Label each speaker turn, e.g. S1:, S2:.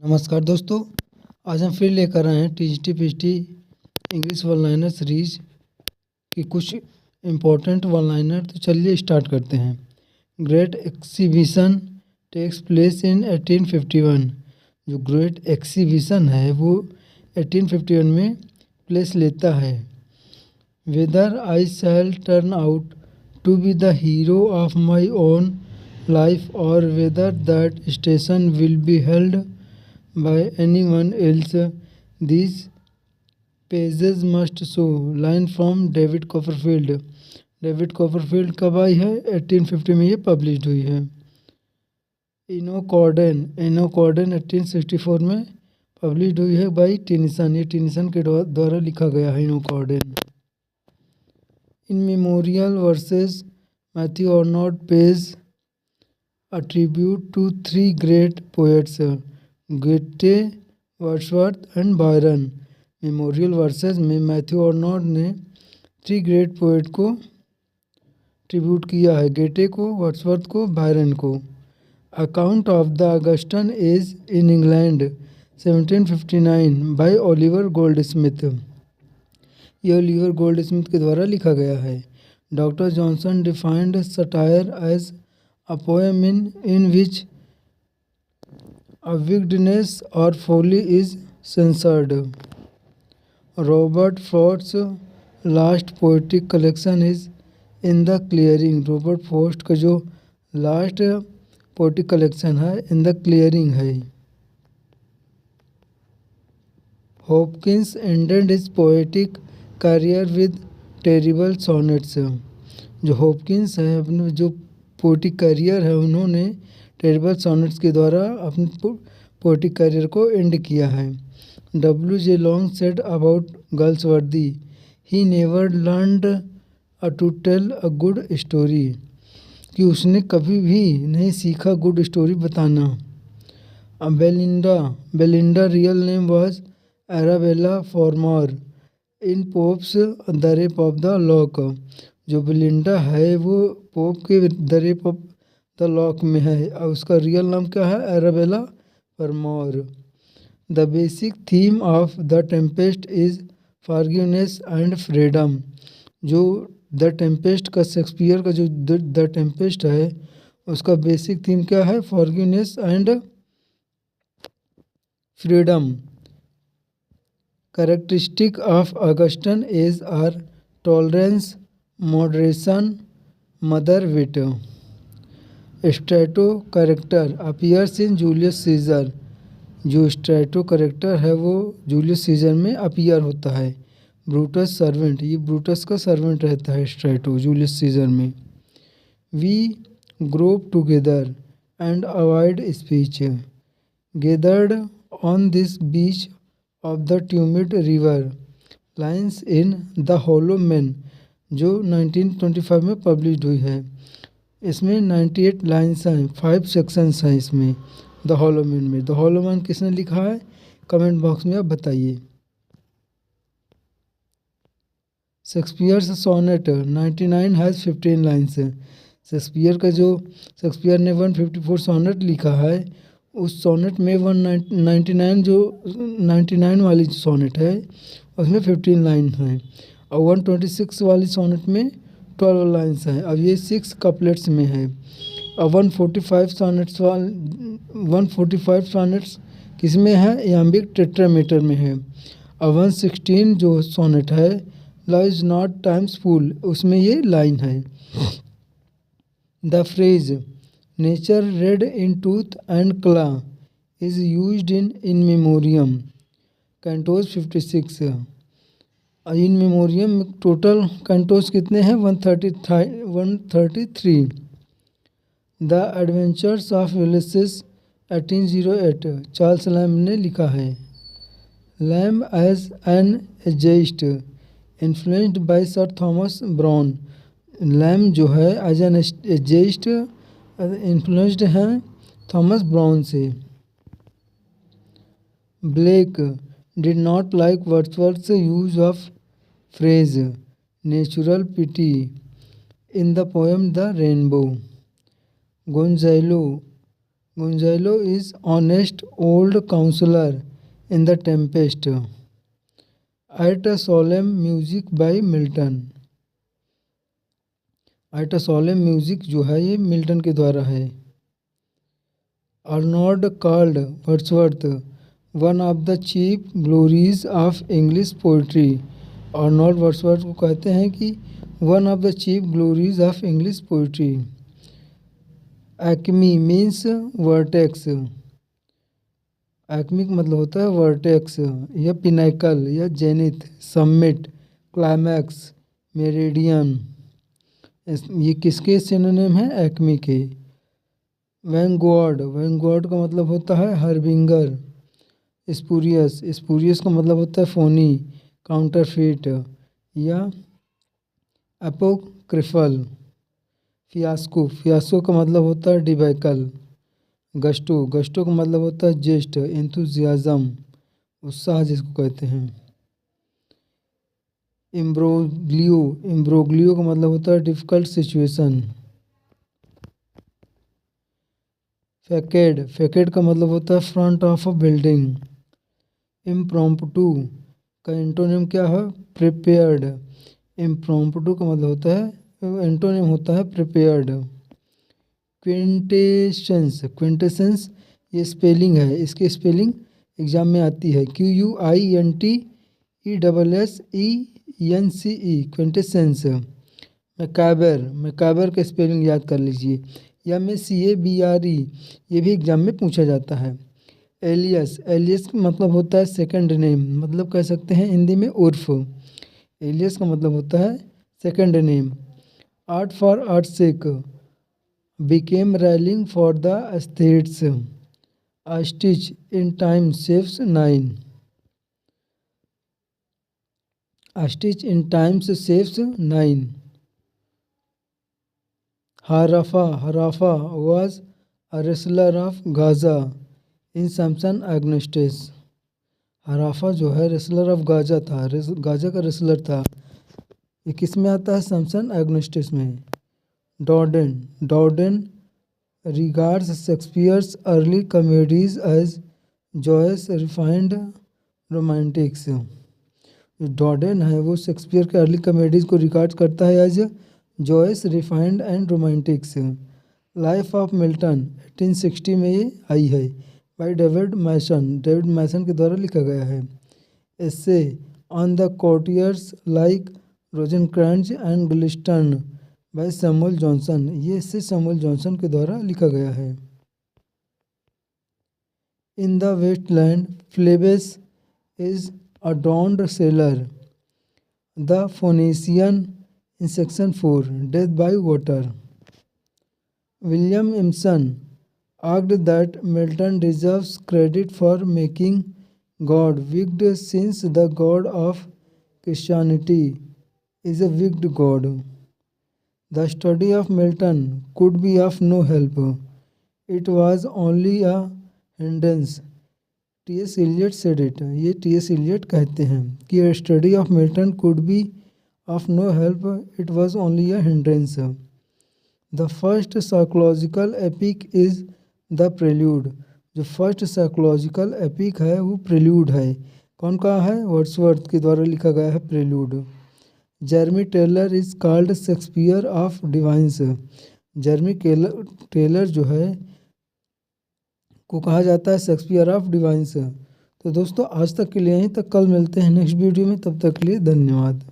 S1: नमस्कार दोस्तों, आज हम फिर लेकर आए हैं TGT PGT English one liner series की कुछ इम्पोर्टेंट वन लाइनर। तो चलिए स्टार्ट करते हैं। Great exhibition takes place in 1851। जो ग्रेट एक्सीबिशन है वो 1851 में प्लेस लेता है। Whether I shall turn out to be the hero of my own life और whether that station will be held by anyone else, these pages must show। Line from David Copperfield. David Copperfield कब आई है? 1850 में ये publish हुई है। इनोकॉर्डन 1864 में publish हुई है बाई टेनिसन। ये टेनिसन के द्वारा लिखा गया है इनोकॉर्डन। In memorial verses Matthew Arnold pays a tribute to 3 great poets Goethe, Wordsworth and Byron. Memorial verses में मैथ्यू आर्नोल्ड ने 3 ग्रेट पोएट को ट्रिब्यूट किया है, गेटे को, वर्ड्सवर्थ को, बायरन को। Account of the Augustan age in England 1759 by Oliver Goldsmith. ये ओलिवर गोल्डस्मिथ के द्वारा लिखा गया है। Doctor Johnson defined satire as a poem in which a wickedness or folly is censored। Robert Frost's last poetic collection is in the clearing। Robert Frost का जो last poetic collection है in the clearing है। Hopkins ended his poetic career with terrible sonnets. जो Hopkins है अपने जो poetic career है उन्होंने टेरिबल सोनेट्स के द्वारा अपने पोएटिक करियर को एंड किया है। W.J. Long said about Galsworthy, he never learned to tell a good story. कि उसने कभी भी नहीं सीखा गुड स्टोरी बताना। Belinda real name was Arabella Fermor in Pope's the rape of the lock. जो बेलिंडा है वो पोप के the rape of the lock में है और उसका रियल नाम क्या है? Arabella Fermor. The basic theme of the tempest is forgiveness and freedom. जो द टेम्पेस्ट का शेक्सपियर का जो द टेम्पेस्ट है उसका बेसिक थीम क्या है? Forgiveness and freedom. Characteristic of Augustan age are tolerance, moderation, mother wit. Strato character appears in Julius Caesar. जो Strato character है वो जूलियस सीजर में अपीयर होता है। ब्रूटस सर्वेंट, ये ब्रूटस का सर्वेंट रहता है स्ट्रेटो जूलियस सीजर में। We grope together and avoid speech. Gathered on this beach of the tumid river. Lines in the hollow man जो 1925 में पब्लिश हुई है। इसमें 98 लाइन्स हैं, 5 सेक्शंस हैं इसमें द हॉलो मैन में। द हॉलो मैन किसने लिखा है? कमेंट बॉक्स में आप बताइए। शेक्सपियर्स सोनेट 99 हैज़ 15 लाइन्स है। शेक्सपियर ने 154 सोनेट लिखा है। उस सोनेट में 199 जो 99 वाली सोनेट है उसमें 15 लाइन हैं और 126 वाली सोनेट में 12 लाइन्स हैं। अब ये 6 कपलेट्स में है। और 145 सोनेट्स किस में है? याम्बिक टेट्रामीटर में है। और 116 जो सोनेट है love is not time's fool, उसमें ये लाइन है। The phrase nature red in tooth and claw is used in memoriam cantos 56। In memoriam में टोटल कैंटोज कितने हैं? 133। The adventures of Ulysses 1808 Charles Lamb ने लिखा है। Lamb as an essayist influenced by sir Thomas Browne. Lamb जो है as an essayist influenced हैं Thomas Browne से। Blake did not like वर्ड्सवर्थ्स use of phrase natural pity in the poem The Rainbow। Gonzalo Gonzalo is honest old counselor in The Tempest. At a Solemn Music by Milton. At a solemn music जो है ये Milton के द्वारा है। Arnold called Wordsworth one of the chief glories of English poetry. Arnold Wordsworth को कहते हैं कि one of the chief glories of English poetry. Acme means vertex. Acme का मतलब होता है वर्टेक्स या पिनाकल या जेनिथ, समिट, क्लाइमैक्स, मेरिडियन। ये किसके सिनोनिम है? एक्मी के। वैंगॉर्ड, वैंगॉर्ड का मतलब होता है हार्बिंगर। स्पूरियस, स्पूरियस का मतलब होता है फोनी, काउंटरफीट या एपोक्रिफल। फियास्को, फियास्को का मतलब होता है डिबैकल। गस्टो, गस्टो का मतलब होता है जेस्ट, एंथुजियाज्म, उत्साह जिसको कहते हैं। इम्ब्रोग्लियो, इम्ब्रोग्लियो का मतलब होता है डिफ़िकल्ट सिचुएशन। फैकेड, फैकेड का मतलब होता है front of a building. Impromptu का एंटोनिम क्या है? प्रिपेयर्ड। इम्प्रॉम्प्टू का मतलब होता है, एंटोनिम होता है प्रिपेयर्ड। क्विंटेसेंस, क्विंटेसेंस ये स्पेलिंग है, इसकी स्पेलिंग एग्जाम में आती है QUINTESSENCE, क्विंटेसेंस। मैकाबर, मैकाबर का स्पेलिंग याद कर लीजिए, MACABRE, ये भी एग्जाम में पूछा जाता है। एलियस, एलियस का मतलब होता है सेकंड नेम, मतलब कह सकते हैं हिंदी में उर्फ। एलियस का मतलब होता है second name. Art for art sake became rallying for the aesthetes. A stitch in time saves 9. A stitch in time saves 9. Harafa, Harafa was a wrestler of Gaza in Samson Agnostis. Harapha जो है wrestler of Gaza था, Gaza का wrestler था। ये किस में आता है? सैमसन एग्नोस्टिस में। डॉर्डन, डॉर्डन regards Shakespeare's early comedies as joyous refined romantics. डॉर्डन है वो शेक्सपियर के अर्ली कॉमेडीज को रिकॉर्ड करता है as Joyce refined and romantics. Life of Milton 1860 में ये आई है, by David Masson, David Masson के द्वारा लिखा गया है। Essay on the courtiers like Rosencrantz and Guildenstern by Samuel Johnson, ये इससे सैमुअल जॉनसन के द्वारा लिखा गया है। In the wasteland Phlebas is drowned sailor, the Phoenician in section 4, death by water. William Empson argued that Milton deserves credit for making God wicked since the God of Christianity is a wicked God. The study of Milton could be of no help. It was only a hindrance. T.S. Eliot said it. ये T.S. Eliot कहते हैं कि a study of Milton could be of no help. It was only a hindrance. The first psychological epic is the Prelude. जो first psychological epic है वो prelude है। कौन का है? वर्ड्सवर्थ के द्वारा लिखा गया है prelude. Jeremy Taylor is called Shakespeare of divines. Jeremy Taylor जो है को कहा जाता है शेक्सपियर ऑफ डिवाइन्स। तो दोस्तों आज तक के लिए यहीं तक, कल मिलते हैं नेक्स्ट वीडियो में, तब तक के लिए धन्यवाद।